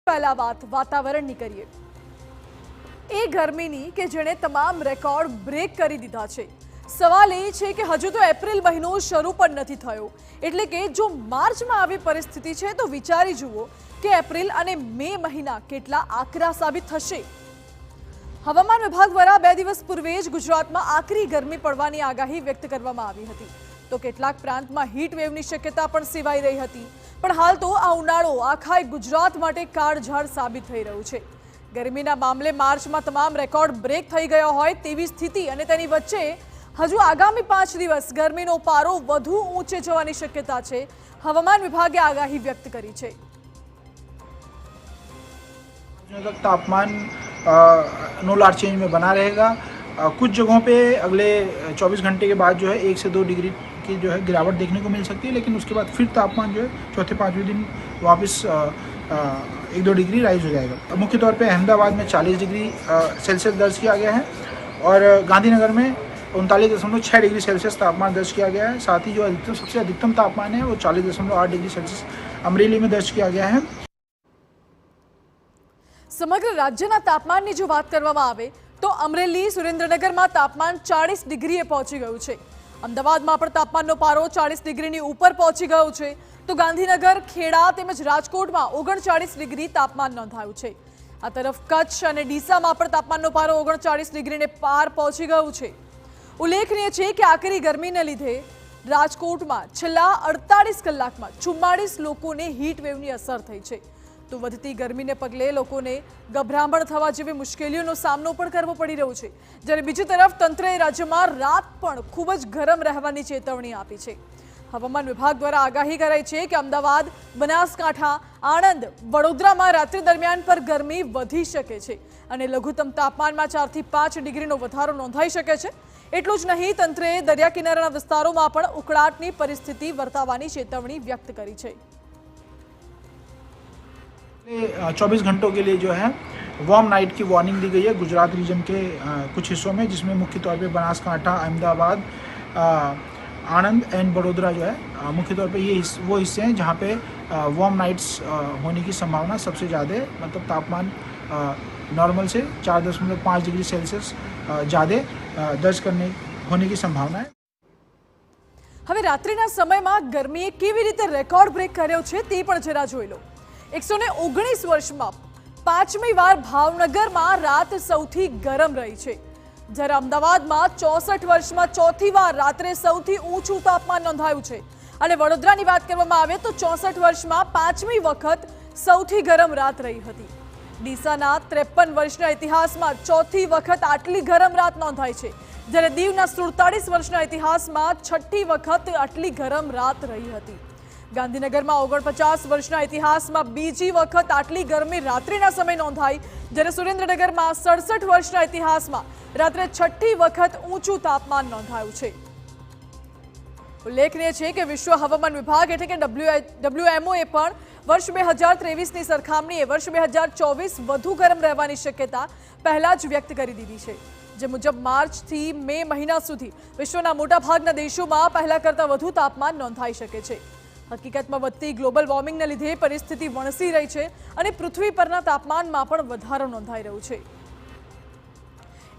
પહેલા વાતાવરણની કરીએ। એ ગરમીની કે જેણે તમામ રેકોર્ડ બ્રેક કરી દીધા છે। સવાલ એ છે કે હજુ તો એપ્રિલ મહિનો શરૂ પણ નથી થયો, એટલે કે જો માર્ચમાં આવી પરિસ્થિતિ છે તો વિચારી જુઓ કે એપ્રિલ અને મે મહિના કેટલા આકરા સાબિત થશે। હવામાન વિભાગ દ્વારા 2 દિવસ પૂર્વે જ ગુજરાતમાં આકરી ગરમી પડવાની આગાહી વ્યક્ત કરવામાં આવી હતી, તો કેટલાક પ્રાંતમાં હીટ વેવની શક્યતા પણ સેવાઈ રહી હતી। પણ હાલ તો આ ઉનાળો આખા ગુજરાત માટે કાળઝાળ સાબિત થઈ રહ્યું છે। ગરમીના મામલે માર્ચમાં તમામ રેકોર્ડ બ્રેક થઈ ગયો હોય તેવી સ્થિતિ અને તેની વચ્ચે હજુ આગામી 5 દિવસ ગરમીનો પારો વધુ ઊંચે જવાની શક્યતા છે। હવામાન વિભાગે આગાહી વ્યક્ત કરી છે। तापमान नो चेंज में बना रहेगा। कुछ जगहों पे अगले 24 घंटे के बाद जो है 1 से 2 डिग्री की जो है गिरावट देखने को मिल सकती है, लेकिन उसके बाद फिर तापमान जो है चौथे 5वें दिन वापस 1-2 डिग्री राइज हो जाएगा। मुख्य तौर पे अहमदाबाद में 40 डिग्री सेल्सियस दर्ज किया गया है और गांधीनगर में 39.6 डिग्री सेल्सियस तापमान दर्ज किया गया है। साथ ही जो सबसे अधिकतम तापमान है वो 40.8 डिग्री सेल्सियस अमरेली में दर्ज किया गया है। समग्र राज्यના તાપમાનની જો વાત કરવામાં આવે તો અમરેલી સુરેન્દ્રનગરમાં તાપમાન 40 ડિગ્રીએ પહોંચી ગયું છે। અમદાવાદમાં પણ તાપમાનનો પારો 40 ડિગ્રીની ઉપર પહોંચી ગયો છે, તો ગાંધીનગર, ખેડા તેમજ રાજકોટમાં 39 ડિગ્રી તાપમાન નોંધાયું છે। આ તરફ કચ્છ અને ડીસામાં પણ તાપમાનનો પારો 39 ડિગ્રીને પાર પહોંચી ગયું છે। ઉલ્લેખનીય છે કે આકરી ગરમીને લીધે રાજકોટમાં છેલ્લા 48 કલાકમાં 44 લોકોને હીટ વેવની અસર થઈ છે। તો વધતી ગરમીને પગલે લોકોને ગભરામણ થવા જેવી મુશ્કેલીઓનો સામનો પણ કરવો પડી રહ્યો છે, જ્યારે બીજી તરફ તંત્રએ રાજ્યમાં રાત પણ ખૂબ જ ગરમ રહેવાની ચેતવણી આપી છે। હવામાન વિભાગ દ્વારા આગાહી કરાઈ છે કે અમદાવાદ, બનાસકાંઠા, આણંદ, વડોદરામાં રાત્રિ દરમિયાન પર ગરમી વધી શકે છે અને લઘુત્તમ તાપમાનમાં 4 થી 5 ડિગ્રીનો વધારો નોંધાઈ શકે છે। એટલું જ નહીં, તંત્રએ દરિયા કિનારાના વિસ્તારોમાં પણ ઉકળાટની પરિસ્થિતિ વર્તાવાની ચેતવણી વ્યક્ત કરી છે। 24 घंटों के लिए जो है वार्म नाइट की वार्निंग दी गई है गुजरात रीजन के कुछ हिस्सों में, जिसमें मुख्य तौर पे बनासकांठा, अहमदाबाद, आनंद एंड बड़ोदरा जो है मुख्य तौर पे ये वो हिस्से हैं जहाँ पे वार्म नाइट्स होने की संभावना सबसे ज़्यादा है। मतलब तापमान नॉर्मल से 4.5 डिग्री सेल्सियस ज़्यादा दर्ज होने की संभावना है। હવે રાત્રિના સમયમાં ગરમીએ કેવી રીતે રેકોર્ડ બ્રેક કર્યો છે તે પણ જરા જોઈ લો। 119 વર્ષમાં 5મી વાર ભાવનગરમાં રાત સૌથી ગરમ રહી છે, જ્યારે અમદાવાદમાં 64 વર્ષમાં 4થી વાર રાત્રે સૌથી ઊંચું તાપમાન નોંધાયું છે અને વડોદરાની વાત કરવામાં આવે તો 64 વર્ષમાં 5મી વખત સૌથી ગરમ રાત રહી હતી। ડીસાના 53 વર્ષના ઇતિહાસમાં 4થી વખત આટલી ગરમ રાત નોંધાઈ છે, જ્યારે દીવના 47 વર્ષના ઇતિહાસમાં 6ઠી વખત આટલી ગરમ રાત રહી હતી। ગાંધીનગરમાં 49 વર્ષના ઇતિહાસમાં બીજી વખત આટલી ગરમી રાત્રિના સમય નોંધાઈ, જ્યારે સુરેન્દ્રનગરમાં 67 વર્ષના ઇતિહાસમાં રાત્રે 6ઠી વખત ઊંચું તાપમાન નોંધાયું છે। ઉલ્લેખનીય છે કે વિશ્વ હવામાન વિભાગ એટલે કે WMOએ પણ વર્ષ 2023ની સરખામણીએ વર્ષ 2024 વધુ ગરમ રહેવાની શક્યતા પહેલા જ વ્યક્ત કરી દીધી છે, જે મુજબ માર્ચથી મે મહિના સુધી વિશ્વના મોટાભાગના દેશોમાં પહેલા કરતાં વધુ તાપમાન નોંધાઈ શકે છે। હકીકતમાં વધતી ગ્લોબલ વોર્મિંગને લીધે પરિસ્થિતિ વણસી રહી છે અને પૃથ્વી પરના તાપમાનમાં પણ વધારો નોંધાઈ રહ્યો છે।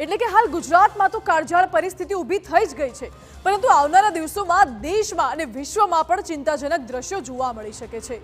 એટલે કે હાલ ગુજરાતમાં તો કાળઝાળ પરિસ્થિતિ ઊભી થઈ જ ગઈ છે, પરંતુ આવનારા દિવસોમાં દેશમાં અને વિશ્વમાં પણ ચિંતાજનક દ્રશ્યો જોવા મળી શકે છે।